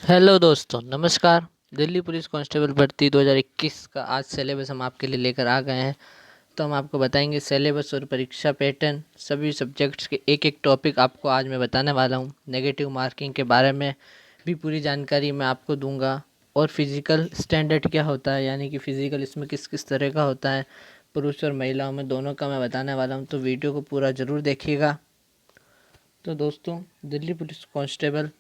Hello दोस्तों, नमस्कार। Delhi police constable भर्ती 2021 का आज सिलेबस हम आपके लिए लेकर आ गए हैं। तो हम आपको बताएंगे सिलेबस और परीक्षा पैटर्न, सभी सब्जेक्ट्स के एक एक टॉपिक आपको आज मैं बताने वाला हूं। नेगेटिव मार्किंग के बारे में भी पूरी जानकारी मैं आपको दूंगा। और फिज़िकल स्टैंडर्ड क्या होता है, यानी कि फ़िज़िकल इसमें किस किस तरह का होता है, पुरुष और महिलाओं में दोनों का मैं बताने वाला हूँ। तो वीडियो को पूरा ज़रूर देखिएगा। तो दोस्तों, दिल्ली पुलिस कांस्टेबल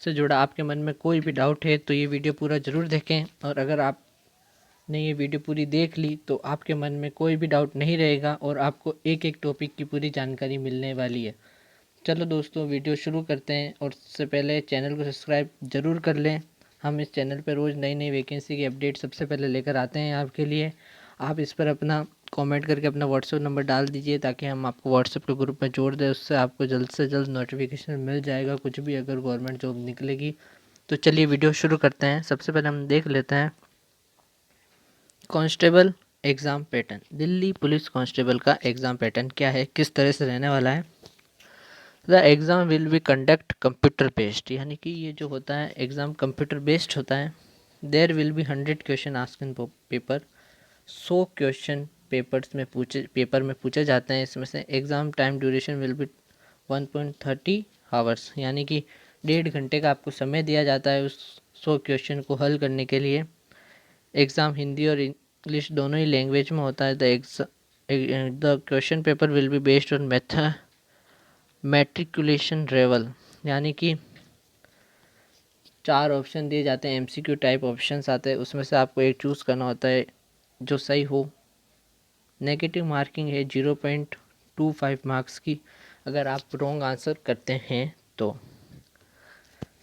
से जुड़ा आपके मन में कोई भी डाउट है तो ये वीडियो पूरा ज़रूर देखें। और अगर आपने ये वीडियो पूरी देख ली तो आपके मन में कोई भी डाउट नहीं रहेगा और आपको एक एक टॉपिक की पूरी जानकारी मिलने वाली है। चलो दोस्तों, वीडियो शुरू करते हैं। और उससे पहले चैनल को सब्सक्राइब ज़रूर कर लें। हम इस चैनल पर रोज़ नई नई वैकेंसी की अपडेट सबसे पहले लेकर आते हैं आपके लिए। आप इस पर अपना कमेंट करके अपना व्हाट्सएप नंबर डाल दीजिए ताकि हम आपको व्हाट्सएप के ग्रुप में जोड़ दें। उससे आपको जल्द से जल्द नोटिफिकेशन मिल जाएगा कुछ भी अगर गवर्नमेंट जॉब निकलेगी। तो चलिए वीडियो शुरू करते हैं। सबसे पहले हम देख लेते हैं constable exam pattern. Delhi police constable का एग्ज़ाम पैटर्न क्या है, किस तरह से रहने वाला है। The exam will be conduct computer based, यानी कि ये जो होता है एग्ज़ाम कंप्यूटर बेस्ड होता है। There will be 100 question ask in paper. 100 question paper में पूछे जाते हैं। इसमें से exam time duration will be 1.30 hours, यानी कि 1.5 घंटे का आपको समय दिया जाता है उस 100 क्वेश्चन को हल करने के लिए। एग्ज़ाम हिंदी और इंग्लिश दोनों ही लैंग्वेज में होता है। The question paper will be based on matriculation level, यानी कि 4 ऑप्शन दिए जाते हैं, एमसीक्यू टाइप ऑप्शंस आते हैं, उसमें से आपको एक चूज़ करना होता है जो सही हो। नेगेटिव मार्किंग है 0.25 मार्क्स की अगर आप रॉन्ग आंसर करते हैं तो।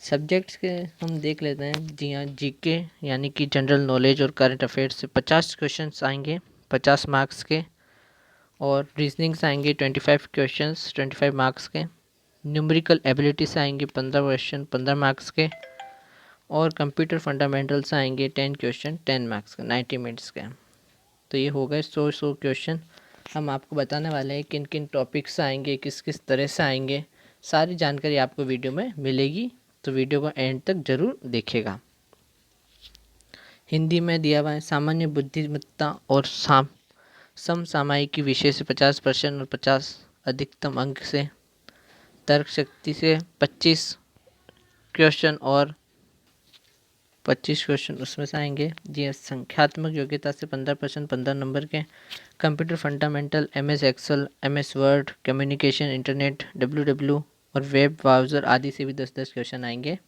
सब्जेक्ट्स के हम देख लेते हैं। जी हाँ, जीके यानी कि जनरल नॉलेज और करंट अफेयर्स से 50 क्वेश्चंस आएंगे 50 मार्क्स के। और रीजनिंग से आएंगे 25 क्वेश्चंस 25 मार्क्स के। न्यूमेरिकल एबिलिटी से आएंगे 15 क्वेश्चन 15 मार्क्स के। और कंप्यूटर फंडामेंटल से आएंगे 10 क्वेश्चन 10 मार्क्स के 90 मिनट्स के। तो ये हो गए 100 क्वेश्चन। हम आपको बताने वाले हैं किन किन टॉपिक्स से आएंगे, किस किस तरह से आएंगे। सारी जानकारी आपको वीडियो में मिलेगी, तो वीडियो को एंड तक ज़रूर देखिएगा। हिंदी में दिया हुआ है सामान्य बुद्धिमत्ता और समसामयिकी विषय से 50% और 50 अधिकतम अंक से। तर्क शक्ति से 25 क्वेश्चन और 25 क्वेश्चन उसमें से आएंगे। जी, संख्यात्मक योग्यता से 15% 15 नंबर के। Computer fundamental, MS Excel, MS Word, communication, internet, W और वेब ब्राउज़र आदि से भी 10-10 क्वेश्चन आएंगे।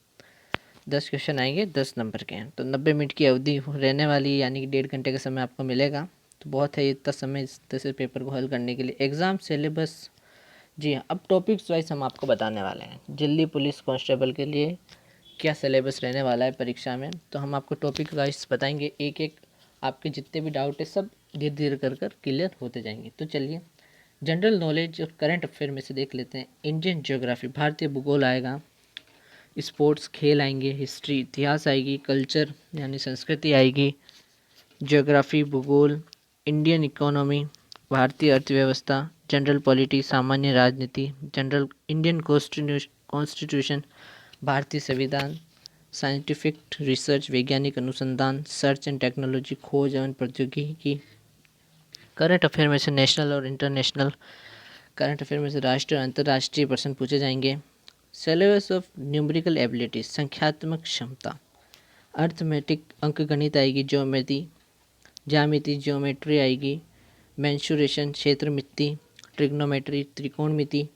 10 क्वेश्चन आएंगे 10 नंबर के। तो 90 मिनट की अवधि रहने वाली, यानी कि 1.5 घंटे का समय आपको मिलेगा। तो बहुत है इतना समय इस तरह से पेपर को हल करने के लिए। एग्ज़ाम सिलेबस, जी हाँ, अब टॉपिक्स वाइज हम आपको बताने वाले हैं दिल्ली पुलिस कांस्टेबल के लिए क्या सिलेबस रहने वाला है परीक्षा में। तो हम आपको टॉपिक वाइज बताएंगे, एक एक आपके जितने भी डाउट है सब धीरे धीरे कर कर क्लियर होते जाएंगे। तो चलिए, जनरल नॉलेज और करंट अफेयर में से देख लेते हैं। इंडियन ज्योग्राफी, भारतीय भूगोल आएगा। स्पोर्ट्स, खेल आएंगे। हिस्ट्री, इतिहास आएगी। कल्चर यानी संस्कृति आएगी। ज्योग्राफी, भूगोल। इंडियन इकोनॉमी, भारतीय अर्थव्यवस्था। जनरल पॉलिटी, सामान्य राजनीति। जनरल इंडियन कॉन्स्टिट्यूशन, भारतीय संविधान। साइंटिफिक रिसर्च, वैज्ञानिक अनुसंधान। सर्च एंड टेक्नोलॉजी, खोज एवं प्रौद्योगिकी। करंट अफेयर में से नेशनल और इंटरनेशनल। करंट अफेयर में से राष्ट्रीय और अंतर्राष्ट्रीय प्रश्न पूछे जाएंगे। सिलेबस ऑफ न्यूमेरिकल एबिलिटीज, संख्यात्मक क्षमता। अर्थमेटिक, अंकगणित आएगी। ज्यामिति ज्योमेट्री आएगी। मेंसुरेशन, क्षेत्रमिति। ट्रिग्नोमेट्री, त्रिकोणमिति।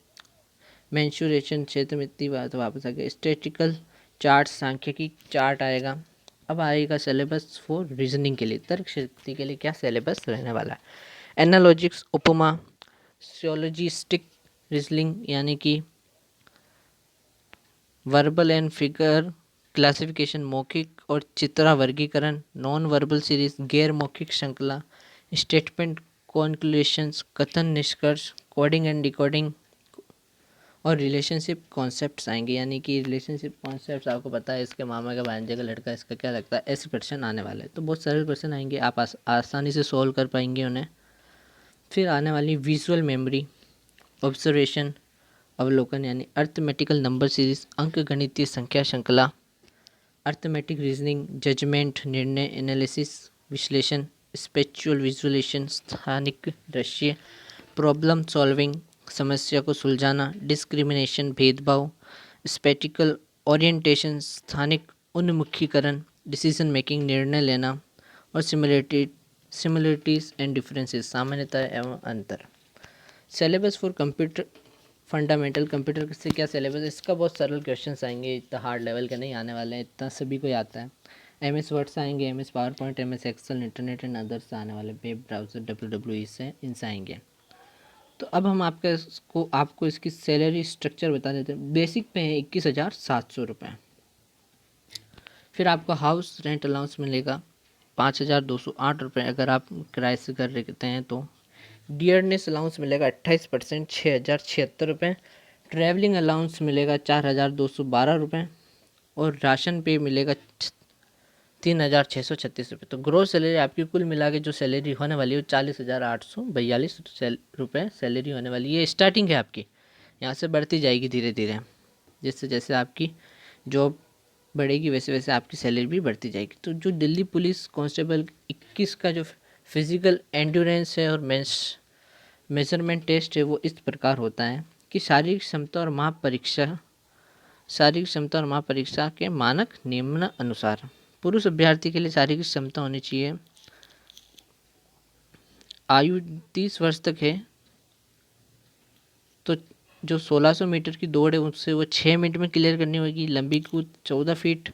मेंसुरेशन, क्षेत्रमिति बात वापस आ गया। स्टैटिकल चार्ट, सांख्यिकी चार्ट आएगा। अब आएगा सिलेबस फॉर रीजनिंग के लिए, तर्क शक्ति के लिए क्या सिलेबस रहने वाला है। एनालॉजिक्स, उपमा। सियोलॉजिस्टिक रीजनिंग, यानी कि वर्बल एंड फिगर क्लासिफिकेशन, मौखिक और चित्रा वर्गीकरण। नॉन वर्बल सीरीज, गैर मौखिक श्रृंखला। स्टेटमेंट कॉन्क्लूशंस, कथन निष्कर्ष। Coding and decoding. और रिलेशनशिप कॉन्सेप्ट्स आएंगे, यानी कि रिलेशनशिप कॉन्सेप्ट्स आपको पता है, इसके मामा का भांजे का लड़का इसका क्या लगता है, ऐसे क्वेश्चन आने वाले हैं। तो बहुत सरल क्वेश्चन आएंगे, आप आसानी से सोल्व कर पाएंगे उन्हें। फिर आने वाली विजुअल मेमोरी, ऑब्जर्वेशन, अवलोकन, यानी अर्थमेटिकल नंबर सीरीज, अंक गणितीय संख्या श्रृंखला। अर्थमेटिक रीजनिंग, जजमेंट, निर्णय, एनालिसिस, विश्लेषण, स्पेचुअल विजुअलेशन, स्थानिक दृश्य, प्रॉब्लम सॉल्विंग, समस्या को सुलझाना, डिस्क्रिमिनेशन, भेदभाव, स्पेटिकल ओरिएंटेशन, स्थानिक उन्मुखीकरण, डिसीजन मेकिंग, निर्णय लेना, और सिमिलरिटीज एंड डिफरेंसेस, सामान्यता एवं अंतर। Syllabus for computer fundamental, computer से क्या सिलेबस, इसका बहुत सरल क्वेश्चंस आएंगे, इतना हार्ड लेवल के नहीं आने वाले हैं, इतना सभी को आता है। MS वर्ड्स आएंगे, MS PowerPoint, MS Excel, internet and others आने वाले, वेब ब्राउज़र, WWE से इनसे आएंगे। तो अब हम आपको इसकी सैलरी स्ट्रक्चर बता देते हैं। बेसिक पे है 21,700 रुपये। फिर आपको हाउस रेंट अलाउंस मिलेगा 5,208 रुपये अगर आप किराए से घर रहते हैं तो। डियरनेस अलाउंस मिलेगा 28%, 6,076 रुपये। ट्रैवलिंग अलाउंस मिलेगा 4,212 रुपये। और राशन पे मिलेगा 3,636 रुपये। तो ग्रोस सैलरी आपकी कुल मिला के जो सैलरी होने वाली है वो 40,842 रुपये सैलरी होने वाली है। ये स्टार्टिंग है आपकी, यहाँ से बढ़ती जाएगी धीरे धीरे, जैसे जैसे आपकी जॉब बढ़ेगी वैसे वैसे आपकी सैलरी भी बढ़ती जाएगी। तो जो दिल्ली पुलिस कांस्टेबल 21 का जो फिजिकल एंड्योरेंस है और मेजरमेंट टेस्ट है वो इस प्रकार होता है कि शारीरिक क्षमता और माप परीक्षा के मानक निम्न अनुसार। पुरुष अभ्यर्थी के लिए शारीरिक क्षमता होनी चाहिए, आयु 30 वर्ष तक है तो जो 1600 मीटर की दौड़ है उससे वो 6 मिनट में क्लियर करनी होगी। लंबी कूद 14 फीट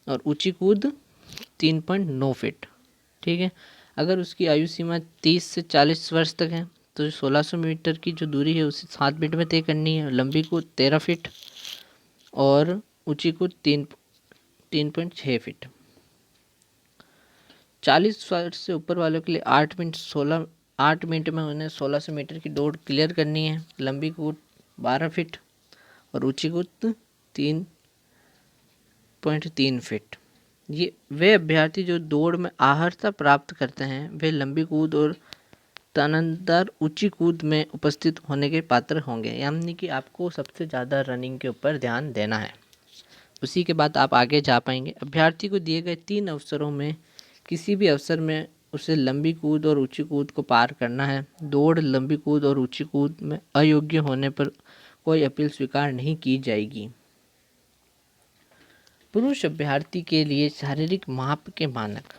और ऊंची कूद 3.9 फीट। ठीक है, अगर उसकी आयु सीमा 30 से 40 वर्ष तक है तो 1600 मीटर की जो दूरी है उसे 7 मिनट में तय करनी है। लंबी कूद 13 फीट और ऊंची कूद 3.6 फीट। 40 वर्ष से ऊपर वालों के लिए 8 मिनट में उन्हें 1600 मीटर की दौड़ क्लियर करनी है। लंबी कूद 12 फीट और ऊंची कूद 3.3 फीट। ये वे अभ्यर्थी जो दौड़ में अर्हता प्राप्त करते हैं वे लंबी कूद और तदनंतर ऊंची कूद में उपस्थित होने के पात्र होंगे। यानी कि आपको सबसे ज़्यादा रनिंग के ऊपर ध्यान देना है, उसी के बाद आप आगे जा पाएंगे। अभ्यर्थी को दिए गए 3 अवसरों में किसी भी अवसर में उसे लंबी कूद और ऊंची कूद को पार करना है। दौड़, लंबी कूद और ऊंची कूद में अयोग्य होने पर कोई अपील स्वीकार नहीं की जाएगी। पुरुष अभ्यर्थी के लिए शारीरिक माप के मानक,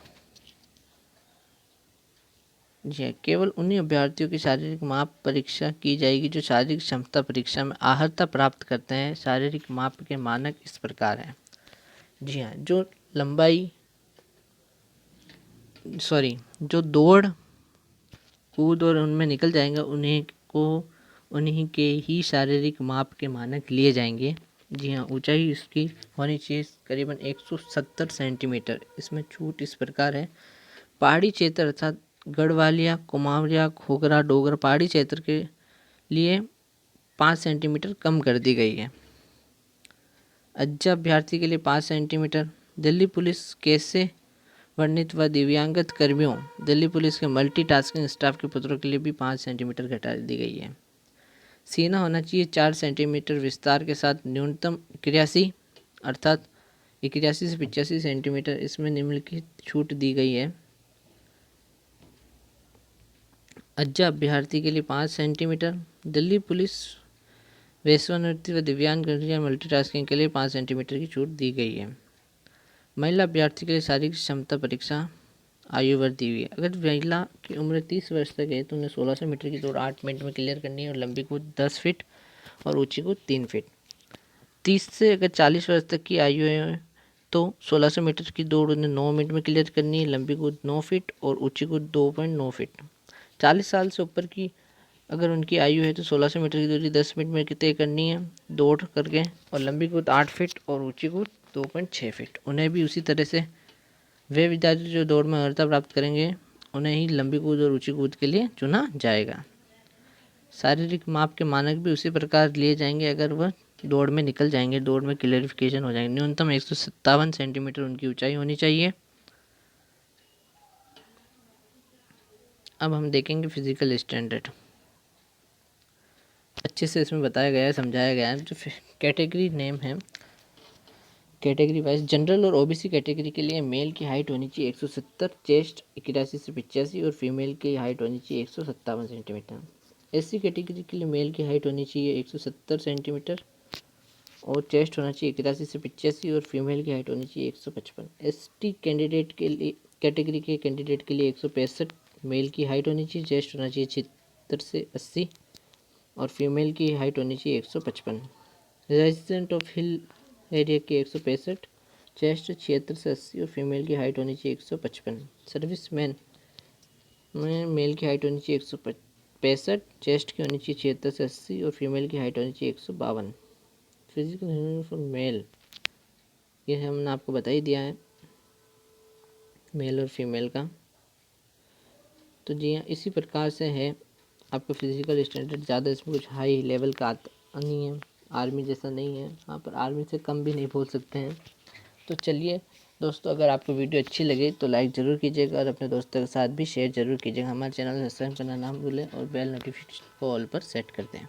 जी केवल उन्हीं अभ्यर्थियों की शारीरिक माप परीक्षा की जाएगी जो शारीरिक क्षमता परीक्षा में अर्हता प्राप्त करते हैं। शारीरिक माप के मानक इस प्रकार हैं। जी हाँ, जो दौड़ कूद और उनमें निकल जाएंगे उन्हीं के ही शारीरिक माप के मानक लिए जाएंगे। जी हाँ, ऊंचाई इसकी होनी चाहिए करीबन 170 सेंटीमीटर। इसमें छूट इस प्रकार है। पहाड़ी क्षेत्र अर्थात गढ़वालिया, कुमाऊँया, घोघरा, डोगर पहाड़ी क्षेत्र के लिए 5 सेंटीमीटर कम कर दी गई है। अज्जा अभ्यर्थी के लिए 5 सेंटीमीटर। दिल्ली पुलिस कैसे वर्णित व दिव्यांगत कर्मियों, दिल्ली पुलिस के मल्टीटास्किंग स्टाफ के पुत्रों के लिए भी 5 सेंटीमीटर घटा दी गई है। सीना होना चाहिए 4 सेंटीमीटर विस्तार के साथ, न्यूनतम 81 अर्थात 81 से 85 सेंटीमीटर। इसमें निम्नलिखित छूट दी गई है। अज्जा अभ्यर्थी के लिए 5 सेंटीमीटर। दिल्ली पुलिस वेश्यावृत्ति व दिव्यांग कर्मियों मल्टीटास्किंग के लिए 5 सेंटीमीटर की छूट दी गई है। महिला अभ्यर्थी के लिए शारीरिक क्षमता परीक्षा आयु वर्ग दी हुई है। अगर महिला की उम्र 30 वर्ष तक है तो उन्हें 1600 मीटर की दौड़ 8 मिनट में क्लियर करनी है और लंबी कूद 10 फीट और ऊंची कूद 3 फीट। 30 से अगर 40 वर्ष तक की आयु है तो 1600 मीटर की दौड़ उन्हें 9 मिनट में क्लियर करनी है, लंबी कूद 9 फीट और ऊंची कूद 2.9 फीट। 40 साल से ऊपर की अगर उनकी आयु है तो 1600 मीटर की दूरी 10 मिनट में तय करनी है दौड़ करके और लंबी कूद 8 फीट और ऊंची कूद 2.6 फीट। उन्हें भी उसी तरह से वे विद्यार्थी जो दौड़ में अर्हता प्राप्त करेंगे उन्हें ही लंबी कूद और ऊंची कूद के लिए चुना जाएगा। शारीरिक माप के मानक भी उसी प्रकार लिए जाएंगे अगर वह दौड़ में निकल जाएंगे, दौड़ में क्लियरिफिकेशन हो जाएंगे। न्यूनतम 157 सेंटीमीटर उनकी ऊंचाई होनी चाहिए। अब हम देखेंगे फिजिकल स्टैंडर्ड। अच्छे से इसमें बताया गया है, समझाया गया है। जो कैटेगरी नेम है कैटेगरी वाइज जनरल और ओबीसी कैटेगरी के लिए मेल की हाइट होनी चाहिए 170, चेस्ट 81 से 85 और फीमेल की हाइट होनी चाहिए 157 सेंटीमीटर। एससी कैटेगरी के लिए मेल की हाइट होनी चाहिए 170 सेंटीमीटर और चेस्ट होना चाहिए 81 से 85 और फीमेल की हाइट होनी चाहिए 155। एसटी कैंडिडेट के लिए कैटेगरी के कैंडिडेट के लिए 165 मेल की हाइट होनी चाहिए, चेस्ट होना चाहिए 76 से 80 और फीमेल की हाइट होनी चाहिए 155। रेजिडेंट ऑफ हिल एरिया के 165, चेस्ट 76 से 80 और फीमेल की हाइट होनी चाहिए 155। सर्विस मैन में मेल की हाइट होनी चाहिए 165, चेस्ट की होनी चाहिए 76 से 80 और फीमेल की हाइट होनी चाहिए 152। फिजिकल फॉर मेल ये हमने आपको बता ही दिया है मेल और फीमेल का। तो जी हाँ, इसी प्रकार से है आपका फिजिकल स्टैंडर्ड। ज़्यादा इसमें कुछ हाई लेवल का आता नहीं है, आर्मी जैसा नहीं है, यहाँ पर आर्मी से कम भी नहीं बोल सकते हैं। तो चलिए दोस्तों, अगर आपको वीडियो अच्छी लगे तो लाइक ज़रूर कीजिएगा और अपने दोस्तों के साथ भी शेयर ज़रूर कीजिएगा। हमारे चैनल को सब्सक्राइब करना ना भूलें और बेल नोटिफिकेशन को ऑल पर सेट कर दें।